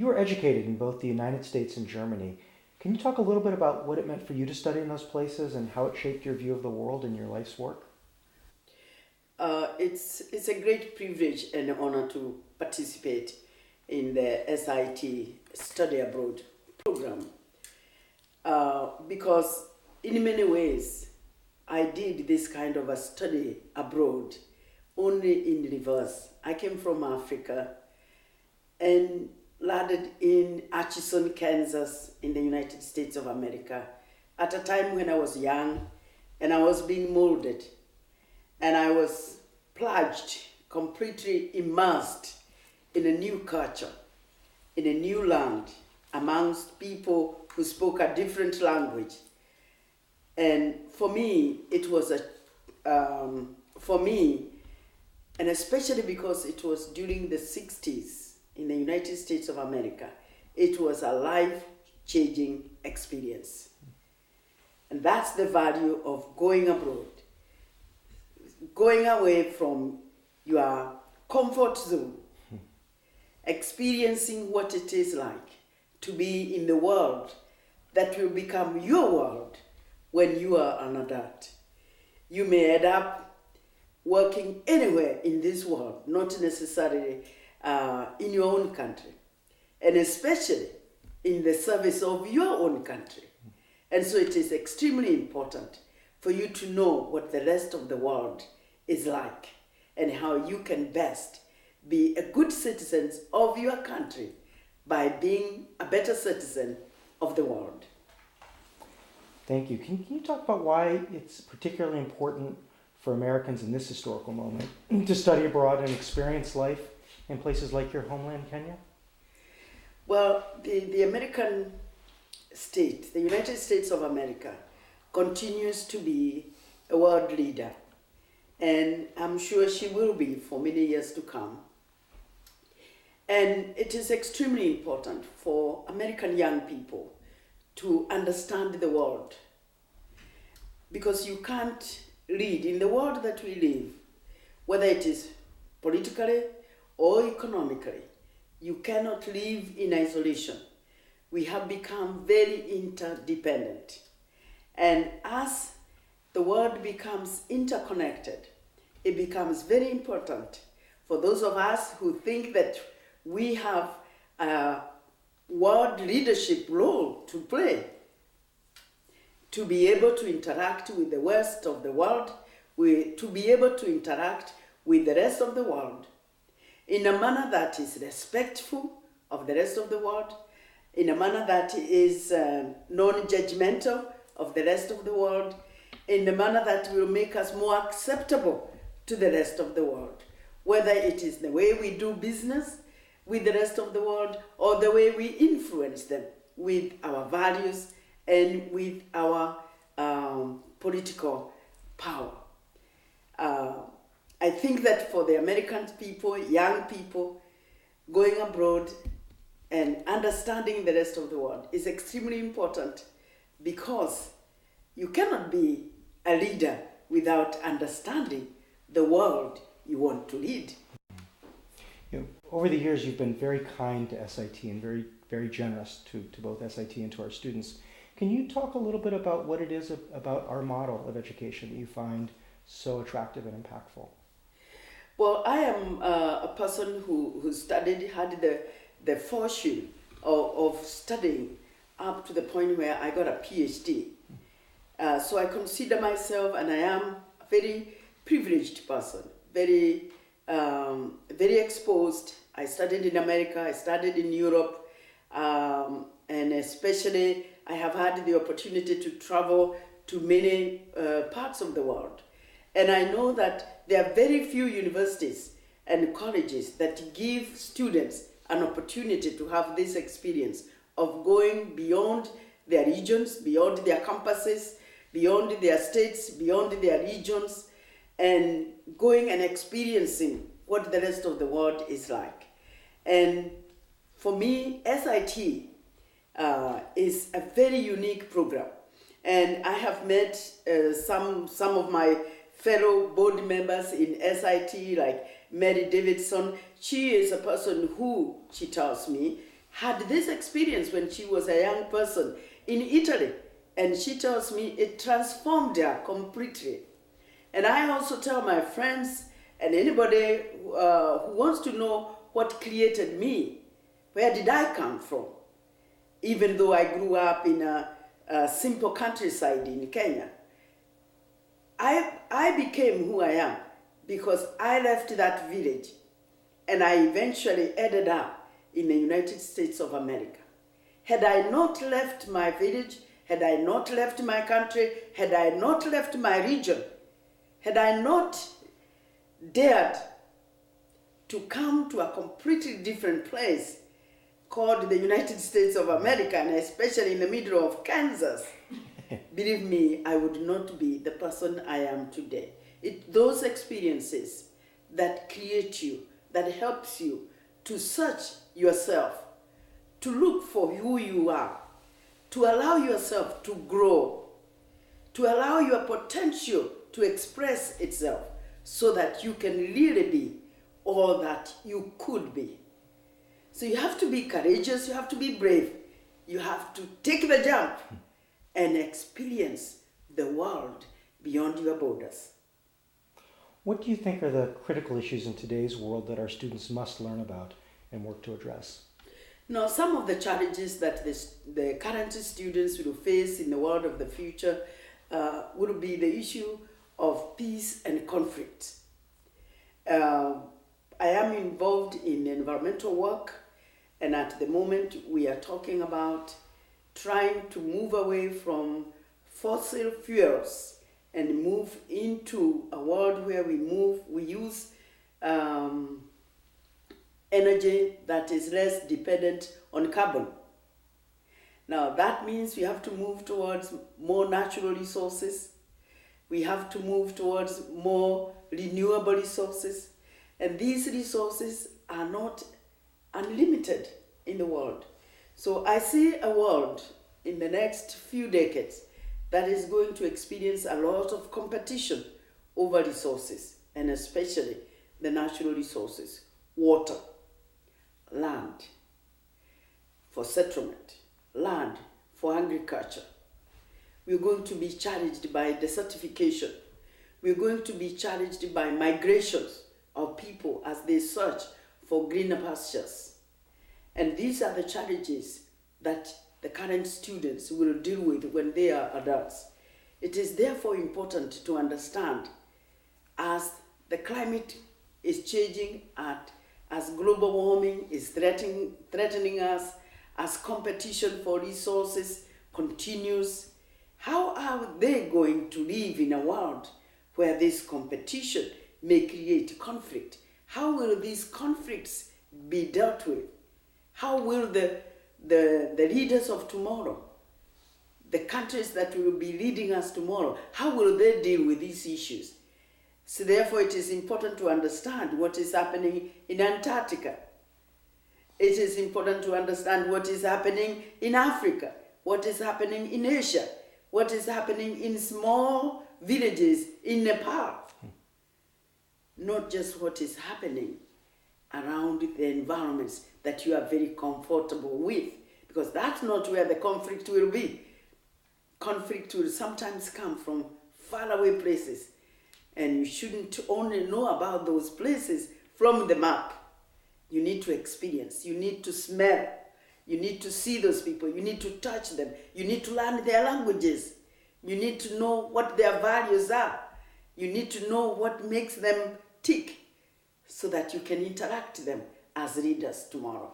You were educated in both the United States and Germany. Can you talk a little bit about what it meant for you to study in those places and how it shaped your view of the world and your life's work? It's a great privilege and honor to participate in the SIT Study Abroad program because in many ways I did this kind of a study abroad only in reverse. I came from Africa and landed in Atchison, Kansas in the United States of America at a time when I was young and I was being molded and I was plunged, completely immersed in a new culture, in a new land, amongst people who spoke a different language. And for me, it was and especially because it was during the 60s in the United States of America, it was a life-changing experience. And that's the value of going abroad. Going away from your comfort zone, experiencing what it is like to be in the world that will become your world when you are an adult. You may end up working anywhere in this world, not necessarily in your own country, and especially in the service of your own country. And so it is extremely important for you to know what the rest of the world is like and how you can best be a good citizen of your country by being a better citizen of the world. Thank you. Can you talk about why it's particularly important for Americans in this historical moment to study abroad and experience life in places like your homeland, Kenya? Well, the American state, the United States of America, continues to be a world leader. And I'm sure she will be for many years to come. And it is extremely important for American young people to understand the world. Because you can't lead in the world that we live, whether it is politically or economically, you cannot live in isolation. We have become very interdependent. And as the world becomes interconnected, it becomes very important for those of us who think that we have a world leadership role to play, to be able to interact with the rest of the world, to be able to interact with the rest of the world in a manner that is respectful of the rest of the world, in a manner that is non-judgmental of the rest of the world, in a manner that will make us more acceptable to the rest of the world, whether it is the way we do business with the rest of the world or the way we influence them with our values and with our political power. I think that for the American people, young people, going abroad and understanding the rest of the world is extremely important because you cannot be a leader without understanding the world you want to lead. Over the years, you've been very kind to SIT and very, very generous to both SIT and to our students. Can you talk a little bit about what it is about our model of education that you find so attractive and impactful? Well, I am a person who had the fortune of studying up to the point where I got a PhD. So I consider myself, and I am a very privileged person, very exposed. I studied in America, I studied in Europe, and especially I have had the opportunity to travel to many parts of the world. And I know that there are very few universities and colleges that give students an opportunity to have this experience of going beyond their regions, beyond their campuses, beyond their states, beyond their regions, and going and experiencing what the rest of the world is like. And for me, SIT is a very unique program. And I have met some of my fellow board members in SIT, like Mary Davidson. She is a person who, she tells me, had this experience when she was a young person in Italy, and she tells me it transformed her completely. And I also tell my friends and anybody who wants to know what created me, where did I come from? Even though I grew up in a simple countryside in Kenya, I became who I am because I left that village and I eventually ended up in the United States of America. Had I not left my village, had I not left my country, had I not left my region, had I not dared to come to a completely different place called the United States of America, and especially in the middle of Kansas, believe me, I would not be the person I am today. Those experiences that create you, that helps you to search yourself, to look for who you are, to allow yourself to grow, to allow your potential to express itself so that you can really be all that you could be. So you have to be courageous, you have to be brave, you have to take the jump and experience the world beyond your borders. What do you think are the critical issues in today's world that our students must learn about and work to address? Now, some of the challenges that the current students will face in the world of the future will be the issue of peace and conflict. I am involved in environmental work, and at the moment we are talking about trying to move away from fossil fuels and move into a world where we use energy that is less dependent on carbon. Now that means we have to move towards more natural resources. We have to move towards more renewable resources. And these resources are not unlimited in the world. So I see a world in the next few decades that is going to experience a lot of competition over resources, and especially the natural resources, water, land for settlement, land for agriculture. We're going to be challenged by desertification. We're going to be challenged by migrations of people as they search for greener pastures. And these are the challenges that the current students will deal with when they are adults. It is therefore important to understand, as the climate is changing, as global warming is threatening us, as competition for resources continues, how are they going to live in a world where this competition may create conflict? How will these conflicts be dealt with? How will the leaders of tomorrow, the countries that will be leading us tomorrow, how will they deal with these issues? So therefore it is important to understand what is happening in Antarctica. It is important to understand what is happening in Africa, what is happening in Asia, what is happening in small villages in Nepal. Not just what is happening around the environments that you are very comfortable with, because that's not where the conflict will be. Conflict will sometimes come from faraway places, and you shouldn't only know about those places from the map. You need to experience, you need to smell, you need to see those people, you need to touch them, you need to learn their languages, you need to know what their values are, you need to know what makes them tick, so that you can interact them as leaders tomorrow.